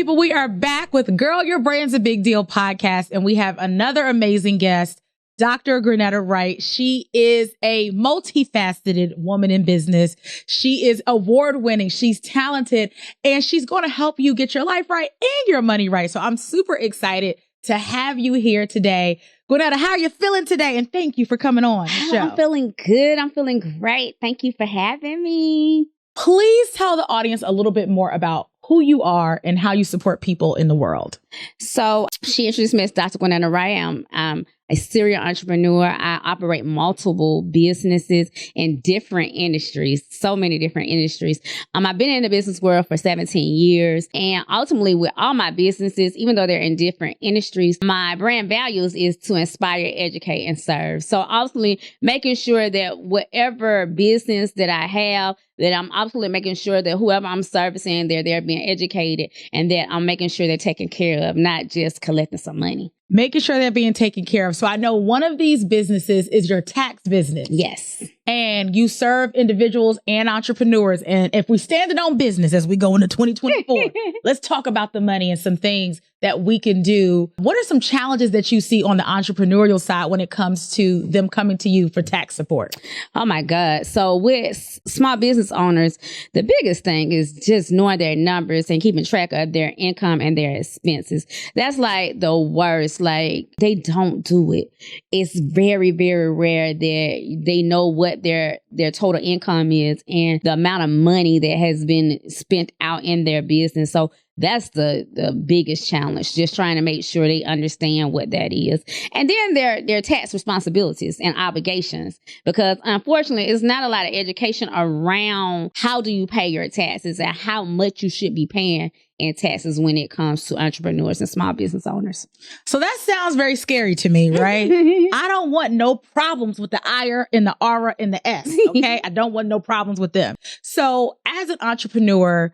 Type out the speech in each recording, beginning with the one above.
people, we are back with Girl, Your Brand's a Big Deal podcast, and we have another amazing guest, Dr. Gwennetta Wright. She is a multifaceted woman in business. She is award-winning. She's talented, and she's going to help you get your life right and your money right. So I'm super excited to have you here today. Gwennetta, how are you feeling today? And thank you for coming on the show. I'm feeling good. I'm feeling great. Thank you for having me. Please tell the audience a little bit more about who you are and how you support people in the world. So she introduced me as Dr. Gwennetta Wright. I'm a serial entrepreneur. I operate multiple businesses in different industries, so many different industries. I've been in the business world for 17 years. And ultimately, with all my businesses, even though they're in different industries, my brand values is to inspire, educate, and serve. So ultimately, making sure that whatever business that I have, that I'm absolutely making sure that whoever I'm servicing, they're being educated, and that I'm making sure they're taken care of, not just collecting some money. Making sure they're being taken care of. So I know one of these businesses is your tax business. Yes. And you serve individuals and entrepreneurs. And if we standing on business as we go into 2024, let's talk about the money and some things that we can do. What are some challenges that you see on the entrepreneurial side when it comes to them coming to you for tax support? Oh my God. So with small business owners, the biggest thing is just knowing their numbers and keeping track of their income and their expenses. That's like the worst. Like, they don't do it. It's very, very rare that they know what their total income is and the amount of money that has been spent out in their business. So that's the biggest challenge, just trying to make sure they understand what that is. And then their tax responsibilities and obligations, because unfortunately, it's not a lot of education around how do you pay your taxes and how much you should be paying in taxes when it comes to entrepreneurs and small business owners. So that sounds very scary to me, right? I don't want no problems with the IR and the ARA and the S, okay? I don't want no problems with them. So as an entrepreneur,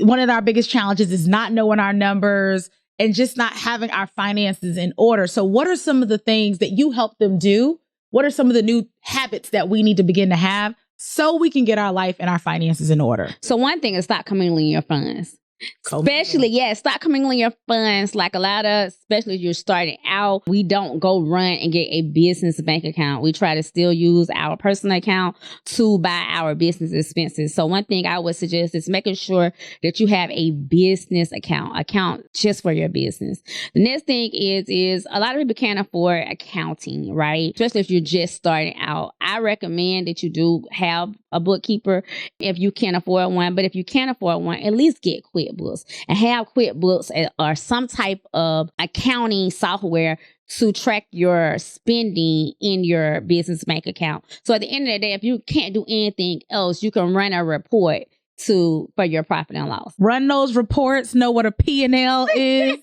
one of our biggest challenges is not knowing our numbers and just not having our finances in order. So what are some of the things that you help them do? What are some of the new habits that we need to begin to have so we can get our life and our finances in order? So one thing is stop commingling your funds. Especially, stop commingling your funds. Like a lot of, especially if you're starting out, we don't go run and get a business bank account. We try to still use our personal account to buy our business expenses. So one thing I would suggest is making sure that you have a business account just for your business. The next thing is a lot of people can't afford accounting, right? Especially if you're just starting out. I recommend that you do have a bookkeeper if you can't afford one. But if you can't afford one, at least get QuickBooks and have QuickBooks or some type of accounting software to track your spending in your business bank account. So at the end of the day, if you can't do anything else, you can run a report for your profit and loss. Run those reports, know what a P&L is.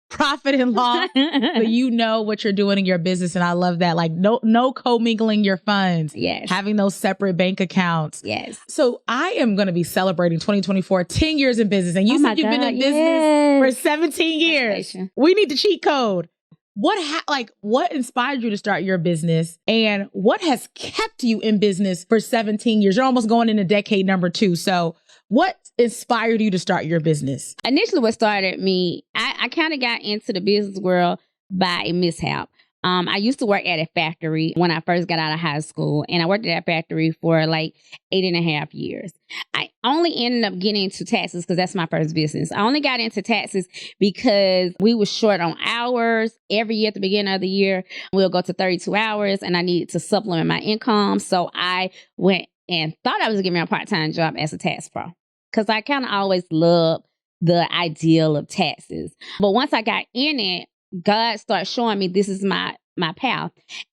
Profit and loss, so you know what you're doing in your business. And I love that. Like no commingling your funds. Yes. Having those separate bank accounts. Yes. So I am going to be celebrating 2024, 10 years in business. And you said you've been in business for 17 years. We need the cheat code. What inspired you to start your business, and what has kept you in business for 17 years? You're almost going into decade number 2. So what inspired you to start your business? Initially, what started me, I kind of got into the business world by a mishap. I used to work at a factory when I first got out of high school, and I worked at that factory for like 8.5 years. I only ended up getting into taxes because that's my first business. I only got into taxes because we were short on hours. Every year at the beginning of the year, we'll go to 32 hours, and I needed to supplement my income. So I went and thought I was getting me a part-time job as a tax pro, because I kind of always loved the ideal of taxes. But once I got in it, God started showing me this is my path.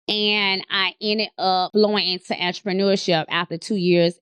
And I ended up flowing into entrepreneurship after 2 years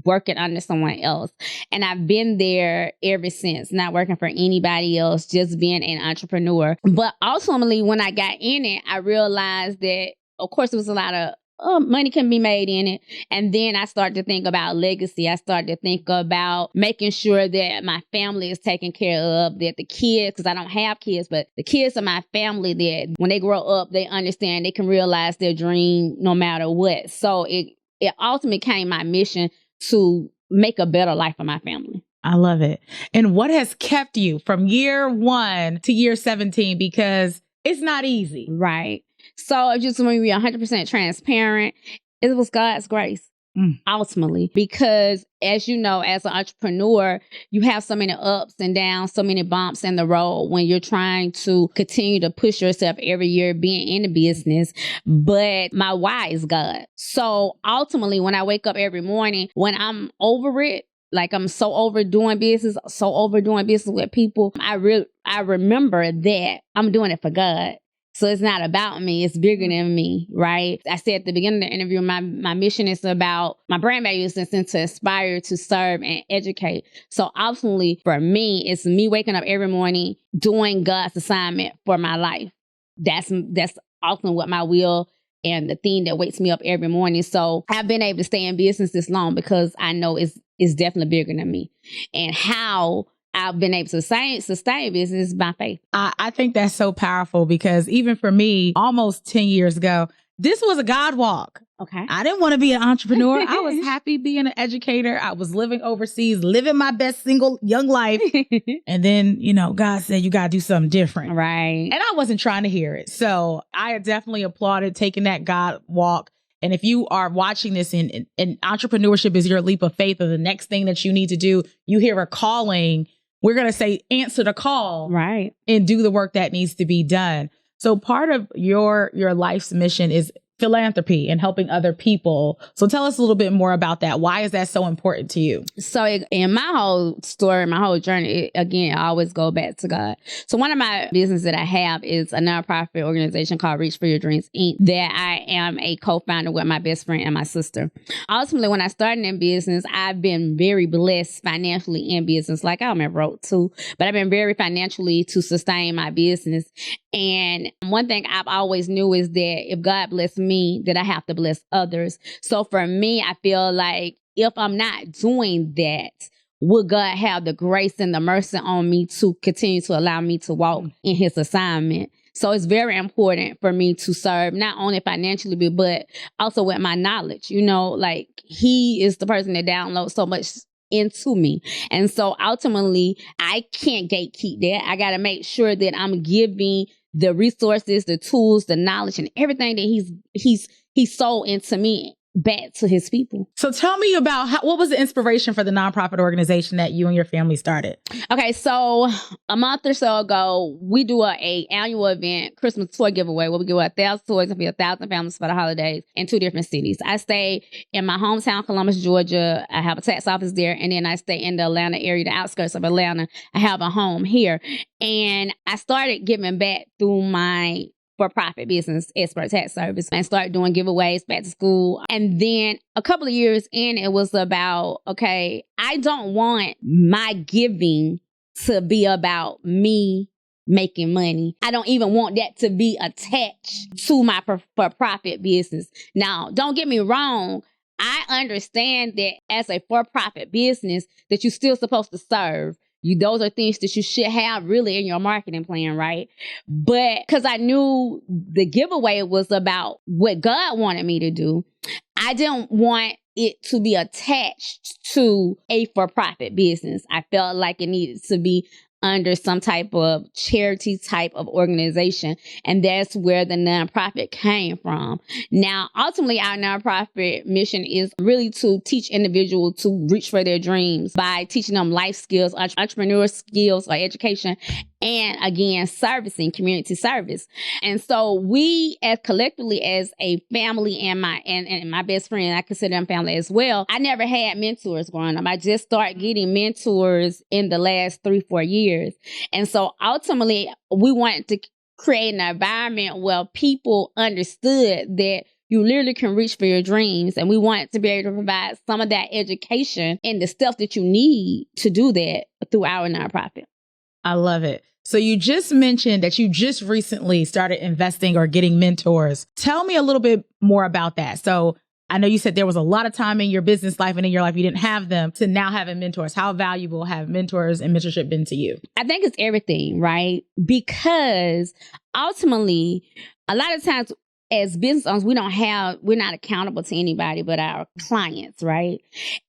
working under someone else. And I've been there ever since, not working for anybody else, just being an entrepreneur. But ultimately, when I got in it, I realized that, of course, there was a lot of money can be made in it. And then I started to think about legacy. I started to think about making sure that my family is taken care of, that the kids, because I don't have kids, but the kids of my family, that when they grow up, they understand they can realize their dream no matter what. So it ultimately became my mission to make a better life for my family. I love it. And what has kept you from year 1 to year 17? Because it's not easy. Right. So just when we be 100% transparent, it was God's grace. Ultimately, because as you know, as an entrepreneur, you have so many ups and downs, so many bumps in the road when you're trying to continue to push yourself every year being in the business. But my why is God. So ultimately, when I wake up every morning, when I'm over it, like I'm so overdoing business with people, I remember that I'm doing it for God. So it's not about me. It's bigger than me, right? I said at the beginning of the interview, my mission is about, my brand value is to inspire, to serve, and educate. So ultimately, for me, it's me waking up every morning doing God's assignment for my life. That's ultimately what my will and the thing that wakes me up every morning. So I've been able to stay in business this long because I know it's definitely bigger than me. And how I've been able to sustain business by faith. I think that's so powerful because even for me, almost 10 years ago, this was a God walk. Okay. I didn't want to be an entrepreneur. I was happy being an educator. I was living overseas, living my best single young life. And then, God said, you got to do something different. Right. And I wasn't trying to hear it. So I definitely applauded taking that God walk. And if you are watching this and entrepreneurship is your leap of faith or the next thing that you need to do, you hear a calling, we're going to say, answer the call, right, and do the work that needs to be done. So part of your life's mission is philanthropy and helping other people. So tell us a little bit more about that. Why is that so important to you? So in my whole story, my whole journey, again, I always go back to God. So one of my businesses that I have is a nonprofit organization called Reach for Your Dreams, Inc. that I am a co-founder with my best friend and my sister. Ultimately, when I started in business, I've been very blessed financially in business. Like I'm broke too, but I've been very financially to sustain my business. And one thing I've always knew is that if God bless me, that I have to bless others. So for me, I feel like if I'm not doing that, would God have the grace and the mercy on me to continue to allow me to walk in his assignment? So it's very important for me to serve, not only financially, but also with my knowledge. Like he is the person that downloads so much into me. And so ultimately, I can't gatekeep that. I got to make sure that I'm giving the resources, the tools, the knowledge, and everything that he's sold into me back to his people. So tell me about what was the inspiration for the nonprofit organization that you and your family started? Okay, so a month or so ago, we do a annual event, Christmas toy giveaway, where we give away 1,000 toys and feed 1,000 families for the holidays in 2 different cities. I stay in my hometown, Columbus, Georgia. I have a tax office there, and then I stay in the Atlanta area, the outskirts of Atlanta. I have a home here, and I started giving back through my for-profit business, Expert Tax Service, and start doing giveaways back to school. And then a couple of years in, it was about, okay, I don't want my giving to be about me making money. I don't even want that to be attached to my for-profit business. Now, don't get me wrong. I understand that as a for-profit business that you're still supposed to serve. Those are things that you should have really in your marketing plan, right? But because I knew the giveaway was about what God wanted me to do, I didn't want it to be attached to a for-profit business. I felt like it needed to be under some type of charity type of organization. And that's where the nonprofit came from. Now, ultimately, our nonprofit mission is really to teach individuals to reach for their dreams by teaching them life skills, entrepreneur skills or education, and again, servicing, community service. And so we as collectively as a family and my best friend, I consider them family as well. I never had mentors growing up. I just started getting mentors in the last 3-4 years. And so ultimately we wanted to create an environment where people understood that you literally can reach for your dreams. And we wanted to be able to provide some of that education and the stuff that you need to do that through our nonprofit. I love it. So you just mentioned that you just recently started investing or getting mentors. Tell me a little bit more about that. So I know you said there was a lot of time in your business life and in your life you didn't have them to now having mentors. How valuable have mentors and mentorship been to you? I think it's everything, right? Because ultimately, a lot of times as business owners, we're not accountable to anybody but our clients, right?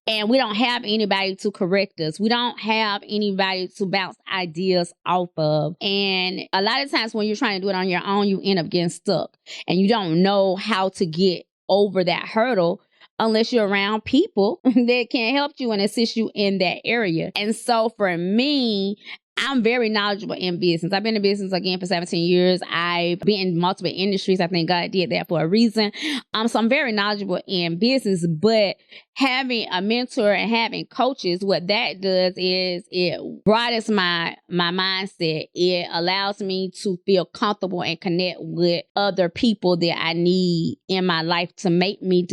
And we don't have anybody to correct us. We don't have anybody to bounce ideas off of. And a lot of times when you're trying to do it on your own, you end up getting stuck and you don't know how to get over that hurdle unless you're around people that can help you and assist you in that area. And so for me, I'm very knowledgeable in business. I've been in business again for 17 years. I've been in multiple industries. I think God did that for a reason. So I'm very knowledgeable in business, but having a mentor and having coaches, what that does is it broadens my mindset. It allows me to feel comfortable and connect with other people that I need in my life to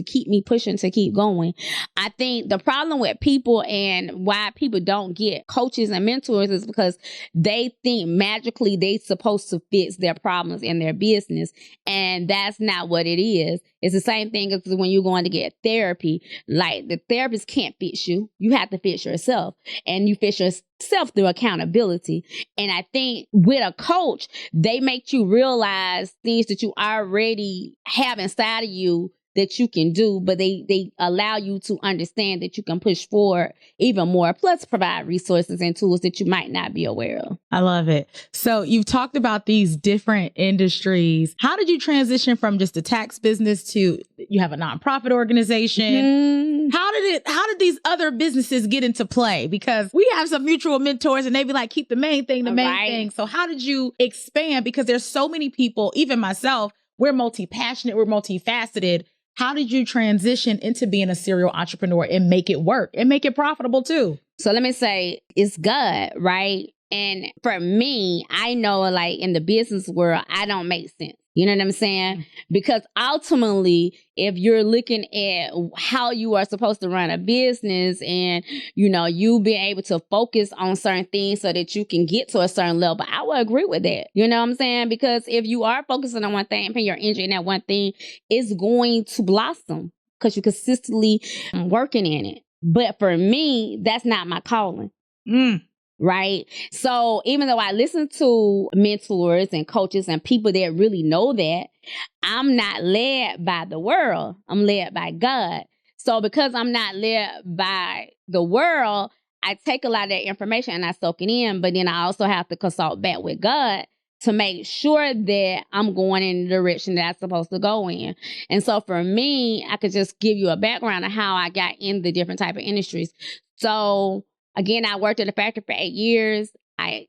keep me pushing, to keep going. I think the problem with people and why people don't get coaches and mentors is because they think magically they're supposed to fix their problems in their business. And that's not what it is. It's the same thing as when you're going to get therapy. Like, the therapist can't fix you. You have to fix yourself. And you fix yourself through accountability. And I think with a coach, they make you realize things that you already have inside of you that you can do, but they allow you to understand that you can push forward even more, plus provide resources and tools that you might not be aware of. I love it. So you've talked about these different industries. How did you transition from just a tax business to you have a nonprofit organization? How did these other businesses get into play? Because we have some mutual mentors and they be like, keep the main thing, the main thing. So how did you expand? Because there's so many people, even myself, we're multi-passionate, we're multifaceted. How did you transition into being a serial entrepreneur and make it work and make it profitable too? So let me say, it's God, right? And for me, I know, like, in the business world, I don't make sense. You know what I'm saying? Because ultimately, if you're looking at how you are supposed to run a business and, you being able to focus on certain things so that you can get to a certain level, I would agree with that. You know what I'm saying? Because if you are focusing on one thing and putting your energy in that one thing, it's going to blossom because you're consistently working in it. But for me, that's not my calling. Right? So even though I listen to mentors and coaches and people that really know that, I'm not led by the world. I'm led by God. So because I'm not led by the world, I take a lot of that information and I soak it in, but then I also have to consult back with God to make sure that I'm going in the direction that I'm supposed to go in. And so for me, I could just give you a background of how I got in the different type of industries. So again, I worked at a factory for 8 years. I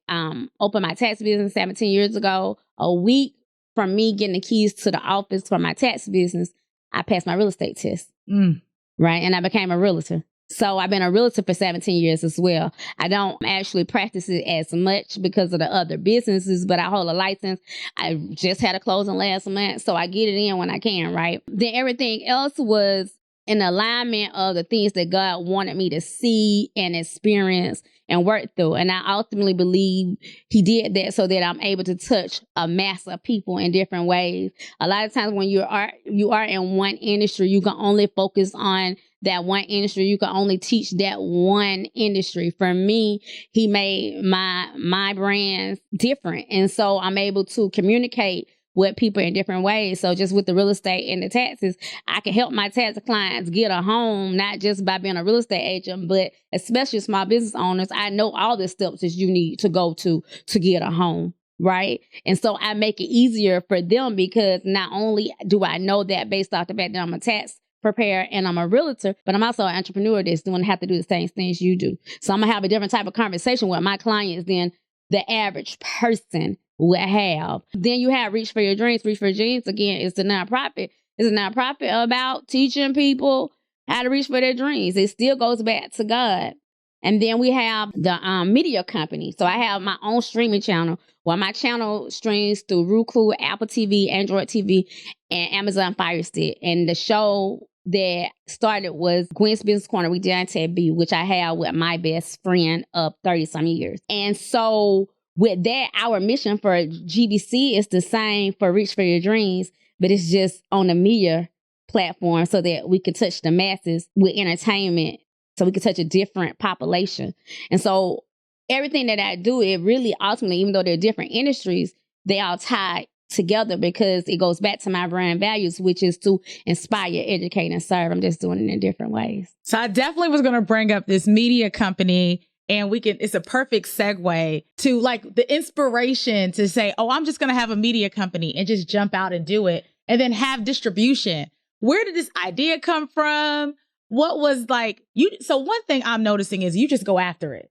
opened my tax business 17 years ago. A week from me getting the keys to the office for my tax business, I passed my real estate test. Right? And I became a realtor. So I've been a realtor for 17 years as well. I don't actually practice it as much because of the other businesses, but I hold a license. I just had a closing last month, so I get it in when I can, right? Then everything else was in alignment of the things that God wanted me to see and experience and work through. And I ultimately believe he did that so that I'm able to touch a mass of people in different ways. A lot of times when you are in one industry, you can only focus on that one industry. You can only teach that one industry. For me, he made my brands different. And so I'm able to communicate with people in different ways. So just with the real estate and the taxes, I can help my tax clients get a home, not just by being a real estate agent, but especially small business owners. I know all the steps that you need to go to get a home. Right. And so I make it easier for them because not only do I know that based off the fact that I'm a tax preparer and I'm a realtor, but I'm also an entrepreneur that's going to have to do the same things you do. So I'm going to have a different type of conversation with my clients than the average person would have. Then you have Reach for Your Dreams. Reach for Your Dreams, again, is a nonprofit. It's a nonprofit about teaching people how to reach for their dreams. It still goes back to God. And then we have the media company. So I have my own streaming channel where my channel streams through Roku, Apple TV, Android TV, and Amazon Fire Stick. And the show that started was Gwen's Business Corner with Deontay B, which I have with my best friend of 30-some years. And so with that, our mission for GBC is the same for Reach for Your Dreams, but it's just on the media platform so that we can touch the masses with entertainment, so we can touch a different population. And so everything that I do, it really ultimately, even though they're different industries, they all tie together because it goes back to my brand values, which is to inspire, educate, and serve. I'm just doing it in different ways. So I definitely was going to bring up this media company, and it's a perfect segue to like the inspiration to say, oh, I'm just going to have a media company and just jump out and do it and then have distribution. Where did this idea come from? What was like you? So one thing I'm noticing is you just go after it,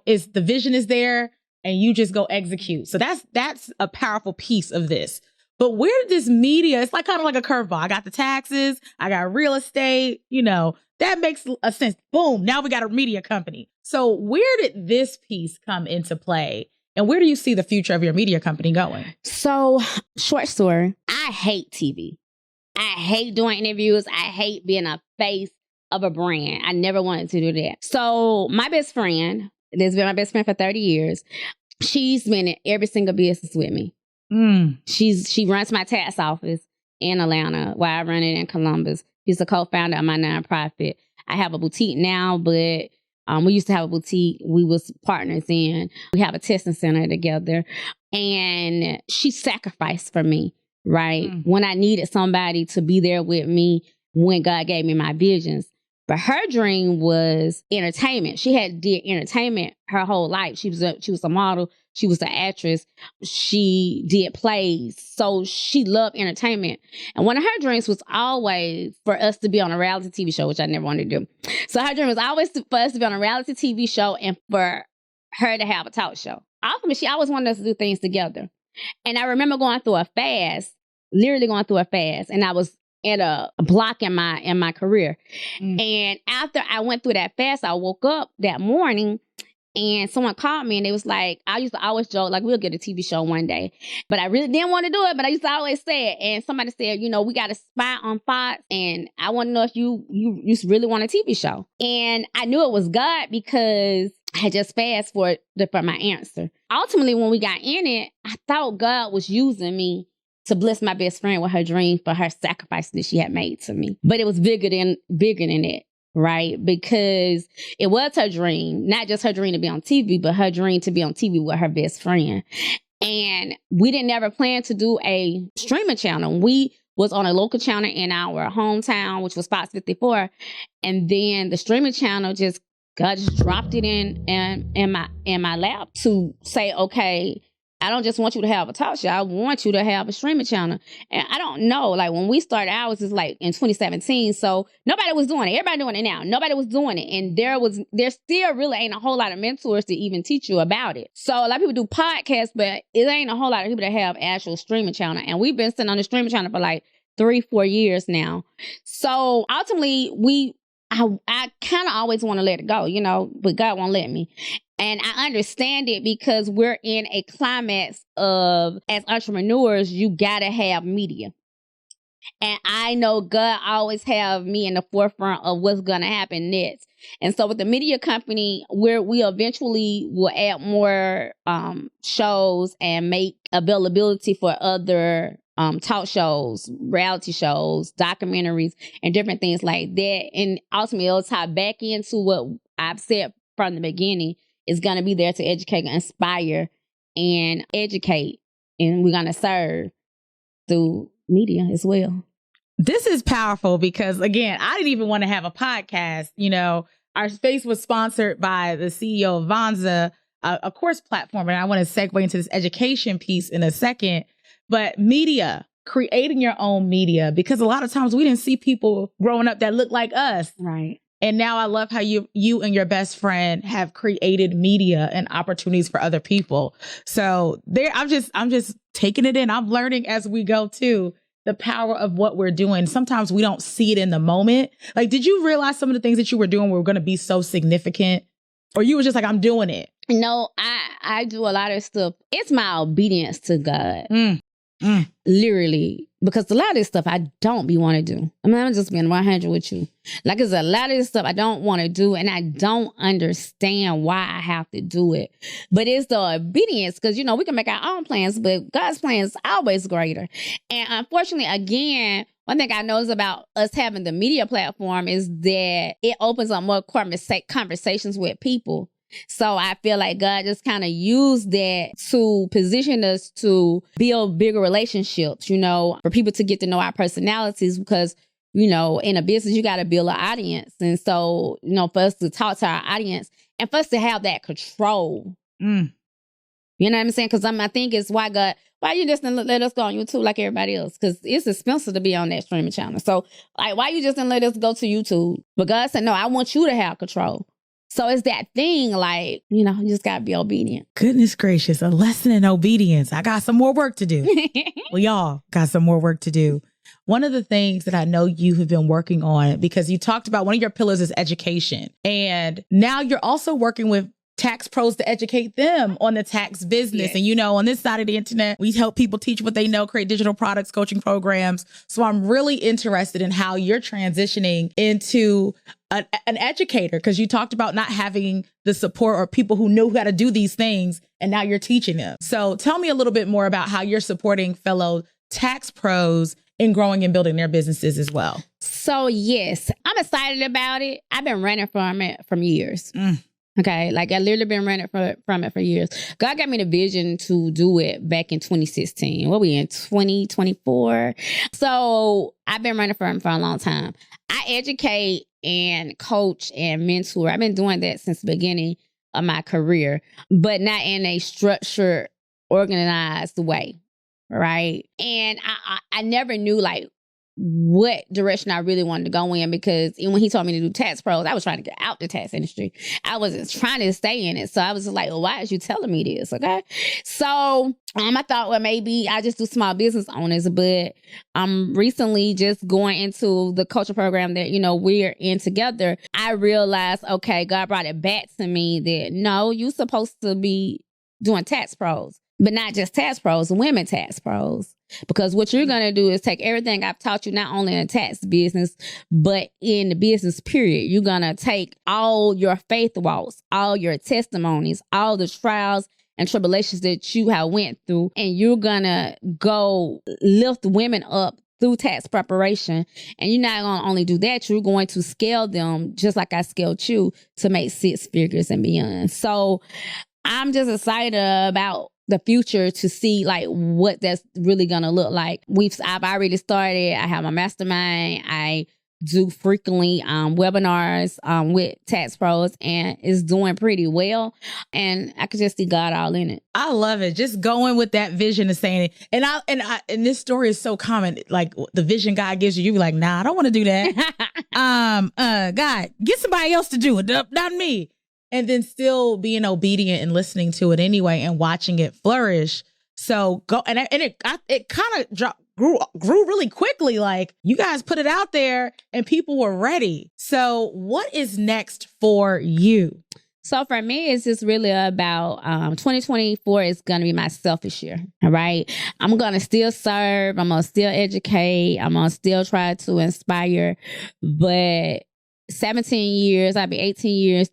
is the vision is there and you just go execute. So that's a powerful piece of this. But where did this media, it's like kind of like a curveball. I got the taxes, I got real estate, that makes a sense. Boom, now we got a media company. So where did this piece come into play? And where do you see the future of your media company going? So, short story, I hate TV. I hate doing interviews. I hate being a face of a brand. I never wanted to do that. So my best friend, that's been my best friend for 30 years, she's been in every single business with me. She runs my tax office in Atlanta while I run it in Columbus. She's the co-founder of my nonprofit. I have a boutique now, but we used to have a boutique. We was partners in. We have a testing center together. And she sacrificed for me, right? When I needed somebody to be there with me when God gave me my visions. But her dream was entertainment. She had did entertainment her whole life. She was a model. She was an actress. She did plays. So she loved entertainment. And one of her dreams was always for us to be on a reality TV show, which I never wanted to do. So her dream was always for us to be on a reality TV show and for her to have a talk show. Ultimately, she always wanted us to do things together. And I remember going through a fast, literally going through a fast. And I was at a block in my career. And after I went through that fast, I woke up that morning and someone called me and they was like, I used to always joke, like, we'll get a TV show one day. But I really didn't want to do it, but I used to always say it. And somebody said, we got a spot on Fox and I want to know if you really want a TV show. And I knew it was God because I had just fast for my answer. Ultimately, when we got in it, I thought God was using me to bless my best friend with her dream for her sacrifice that she had made to me. But it was bigger than it, right? Because it was her dream, not just her dream to be on TV, but her dream to be on TV with her best friend. And we didn't ever plan to do a streaming channel. We was on a local channel in our hometown, which was Fox 54. And then the streaming channel God just dropped it in my lap to say, okay, I don't just want you to have a talk show. I want you to have a streaming channel. And I don't know, like when we started ours is like in 2017. So nobody was doing it. Everybody doing it now. Nobody was doing it. And there still really ain't a whole lot of mentors to even teach you about it. So a lot of people do podcasts, but it ain't a whole lot of people that have actual streaming channel. And we've been sitting on the streaming channel for like 3-4 years now. So ultimately I kind of always want to let it go, but God won't let me. And I understand it because we're in a climax of, as entrepreneurs, you got to have media. And I know God always have me in the forefront of what's going to happen next. And so with the media company, we eventually will add more shows and make availability for other talk shows, reality shows, documentaries, and different things like that. And ultimately, it'll tie back into what I've said from the beginning. Is going to be there to educate, inspire, and educate. And we're going to serve through media as well. This is powerful because, again, I didn't even want to have a podcast. Our space was sponsored by the CEO of Vonza, a course platform. And I want to segue into this education piece in a second. But media, creating your own media, because a lot of times we didn't see people growing up that look like us. Right. And now I love how you and your best friend have created media and opportunities for other people. So I'm just taking it in. I'm learning as we go too, the power of what we're doing. Sometimes we don't see it in the moment. Like, did you realize some of the things that you were doing were going to be so significant? Or you were just like, I'm doing it? No, I do a lot of stuff. It's my obedience to God. Literally. Because a lot of this stuff I don't be want to do. I mean, I'm just being 100 with you. Like, there's a lot of this stuff I don't want to do, and I don't understand why I have to do it. But it's the obedience, because, we can make our own plans, but God's plan is always greater. And unfortunately, again, one thing I know is about us having the media platform is that it opens up more conversations with people. So I feel like God just kind of used that to position us to build bigger relationships, you know, for people to get to know our personalities, because, you know, in a business, you got to build an audience. And so, you know, for us to talk to our audience and for us to have that control. You know what I'm saying? Because my thing is, why you just didn't let us go on YouTube like everybody else? Because it's expensive to be on that streaming channel. So, like, why you just didn't let us go to YouTube? But God said, no, I want you to have control. So it's that thing, like, you know, you just got to be obedient. Goodness gracious, a lesson in obedience. I got some more work to do. We all got some more work to do. One of the things that I know you have been working on, because you talked about one of your pillars is education. And now you're also working with tax pros to educate them on the tax business. Yes. And, you know, on this side of the internet, we help people teach what they know, create digital products, coaching programs. So I'm really interested in how you're transitioning into an educator, because you talked about not having the support or people who knew how to do these things, and now you're teaching them. So tell me a little bit more about how you're supporting fellow tax pros in growing and building their businesses as well. So yes, I'm excited about it. I've been running from it from years. Okay, like I literally been running from it for years. God got me the vision to do it back in 2016. What we in 2024? So I've been running from it for a long time. I educate and coach and mentor. I've been doing that since the beginning of my career, but not in a structured, organized way, right? And I never knew like what direction I really wanted to go in, because when he told me to do tax pros, I was trying to get out the tax industry. I wasn't trying to stay in it. So I was just like, well, why is you telling me this? Okay. So I thought, well, maybe I just do small business owners, but I'm recently just going into the coaching program that, you know, we're in together. I realized, okay, God brought it back to me that no, you're supposed to be doing tax pros, but not just tax pros, women tax pros. Because what you're going to do is take everything I've taught you, not only in the tax business, but in the business period. You're going to take all your faith walks, all your testimonies, all the trials and tribulations that you have went through, and you're going to go lift women up through tax preparation. And you're not going to only do that, you're going to scale them just like I scaled you to make 6 figures and beyond. So I'm just excited about the future to see like what that's really gonna look like. I've already started. I have my mastermind. I do frequently webinars with tax pros, and it's doing pretty well. And I could just see God all in it. I love it. Just going with that vision and saying it. And this story is so common. Like the vision God gives you, you be like, nah, I don't want to do that. God, get somebody else to do it, not me. And then still being obedient and listening to it anyway and watching it flourish. So go and it kind of grew really quickly. Like you guys put it out there and people were ready. So what is next for you? So for me, it's just really about 2024 is going to be my selfish year. All right. I'm going to still serve. I'm going to still educate. I'm going to still try to inspire. But 17 years, I'll be 18 years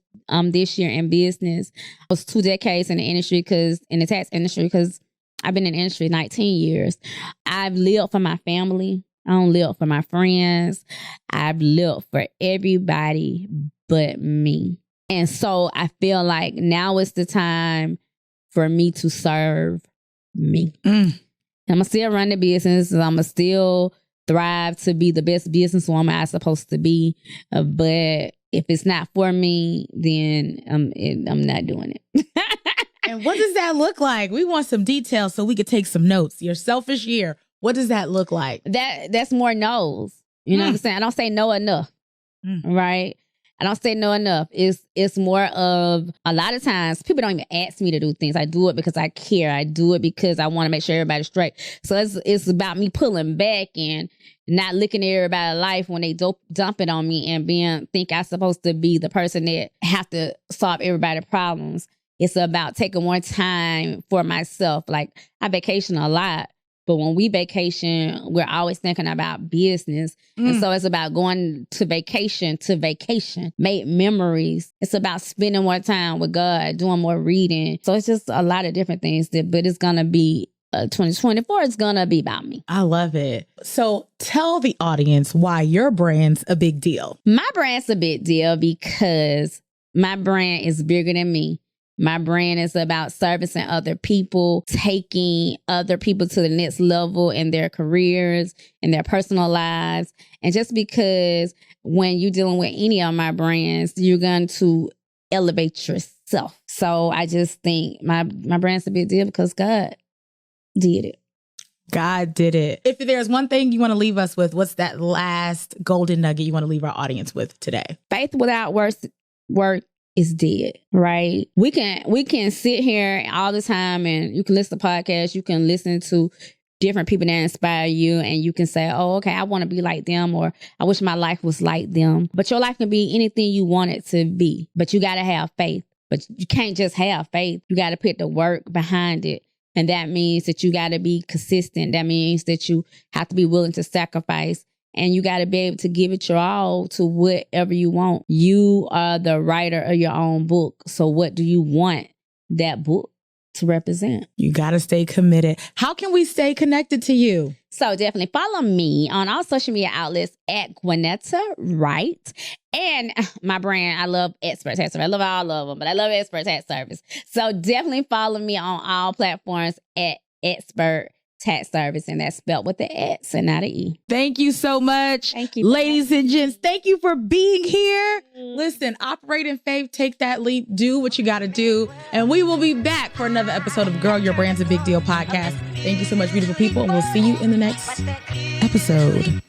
this year in business. I was 2 decades in the industry, in the tax industry, because I've been in the industry 19 years. I've lived for my family. I don't live for my friends. I've lived for everybody but me. And so I feel like now is the time for me to serve me. I'm going to still run the business. I'm going to still thrive to be the best businesswoman I'm supposed to be. But if it's not for me, then I'm not doing it. And what does that look like? We want some details so we could take some notes. Your selfish year, what does that look like? That's more no's. You know what I'm saying? I don't say no enough, right? I don't say no enough. It's more of, a lot of times people don't even ask me to do things. I do it because I care. I do it because I want to make sure everybody's straight. So it's about me pulling back and not looking at everybody's life when they dump it on me and think I'm supposed to be the person that have to solve everybody's problems. It's about taking more time for myself. Like I vacation a lot. But when we vacation, we're always thinking about business. And so it's about going to vacation, make memories. It's about spending more time with God, doing more reading. So it's just a lot of different things. But it's going to be 2024. It's going to be about me. I love it. So tell the audience why your brand's a big deal. My brand's a big deal because my brand is bigger than me. My brand is about servicing other people, taking other people to the next level in their careers, in their personal lives. And just because when you're dealing with any of my brands, you're going to elevate yourself. So I just think my brand's a big deal because God did it. God did it. If there's one thing you want to leave us with, what's that last golden nugget you want to leave our audience with today? Faith without work is dead, right? We can sit here all the time and you can listen to podcasts, you can listen to different people that inspire you, and you can say, oh, okay, I want to be like them, or I wish my life was like them. But your life can be anything you want it to be, but you got to have faith. But you can't just have faith. You got to put the work behind it. And that means that you got to be consistent. That means that you have to be willing to sacrifice. And you got to be able to give it your all to whatever you want. You are the writer of your own book. So what do you want that book to represent? You got to stay committed. How can we stay connected to you? So definitely follow me on all social media outlets at Gwennetta Wright. And my brand, I love Expert Tax Service. I love all of them, but I love Expert Tax Service. So definitely follow me on all platforms at Expert Tax Service, and that's spelled with the X and not an E. Thank you so much. Thank you. Ladies and gents, thank you for being here. Listen, operate in faith, take that leap, do what you got to do. And we will be back for another episode of Girl, Your Brand's a Big Deal podcast. Thank you so much, beautiful people. And we'll see you in the next episode.